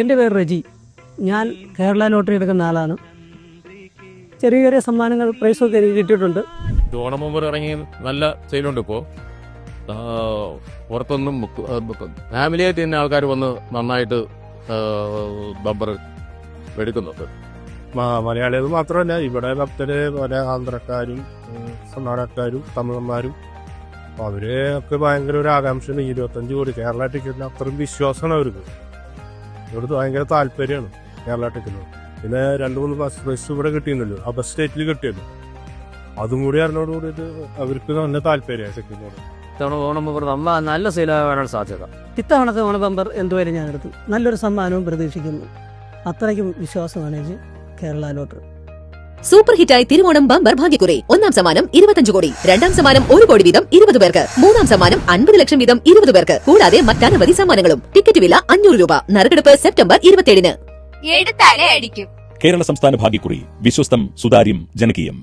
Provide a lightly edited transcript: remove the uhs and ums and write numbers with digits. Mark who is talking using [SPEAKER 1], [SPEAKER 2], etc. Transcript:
[SPEAKER 1] എൻ്റെ പേര് റജി. ഞാൻ കേരള ലോട്ടറി എടുക്കുന്ന ആളാണ്. ചെറിയ ചെറിയ സമ്മാനങ്ങൾ പ്രൈസൊക്കെ എനിക്ക് കിട്ടിയിട്ടുണ്ട്.
[SPEAKER 2] ഓണം മുമ്പ് ഇറങ്ങി നല്ല സെയിലുണ്ട്. ഇപ്പോൾ പുറത്തൊന്നും ഫാമിലിയായിട്ട് തന്നെ ആൾക്കാർ വന്ന് നന്നായിട്ട് ബമ്പർ എടുക്കുന്നുണ്ട്.
[SPEAKER 3] മലയാളികൾ മാത്രമല്ല, ഇവിടെ ഭക്തര് പല ആന്ധ്രക്കാരും കർണാടകക്കാരും തമിഴന്മാരും അവര് ഒക്കെ ഭയങ്കര ഒരു ആകാംക്ഷയാണ്. 25 കോടി കേരള ടിക്കറ്റിന് അത്രയും വിശ്വാസമാണ് അവർക്ക്. ഇവിടുത്തെ ഭയങ്കര താല്പര്യമാണ് കേരള ടിക്കറ്റിന്. പിന്നെ 2-3 ഫസ്റ്റ് പ്രൈസ് ഇവിടെ കിട്ടിയിരുന്നല്ലോ, അബർ സ്റ്റേറ്റിൽ കിട്ടിയല്ലോ. അതും കൂടി അറിഞ്ഞോട് കൂടിയിട്ട് അവർക്ക് നല്ല താല്പര്യമായി സെക്കൻഡ്.
[SPEAKER 4] ഇത്തവണ ഓണം ബമ്പർ നല്ല സെയിലാകാനാണ് സാധ്യത.
[SPEAKER 1] ഇത്തവണത്തെ ഓണ ബമ്പർ എന്തുവരെ ഞാൻ എടുത്തു. നല്ലൊരു സമ്മാനവും പ്രതീക്ഷിക്കുന്നു. അത്രയ്ക്കും വിശ്വാസമാണ് എനിക്ക് കേരള ലോട്ടറി.
[SPEAKER 5] സൂപ്പർ ഹിറ്റായി തിരുവോണം ബമ്പർ ഭാഗ്യക്കുറി. 1-ാം സമ്മാനം 25 കോടി, 2-ാം സമ്മാനം 1 കോടി വീതം 20 പേർക്ക്, 3-ാം സമ്മാനം 50 ലക്ഷം വീതം 20 പേർക്ക്, കൂടാതെ മറ്റനവധി സമ്മാനങ്ങളും. ടിക്കറ്റ് വില 500 രൂപ. നറുക്കെടുപ്പ് സെപ്റ്റംബർ 27-ന്.
[SPEAKER 6] എടുത്താലേ അടിക്കും.
[SPEAKER 7] കേരള സംസ്ഥാന ഭാഗ്യക്കുറി. വിശ്വസ്തം, സുതാര്യം, ജനകീയം.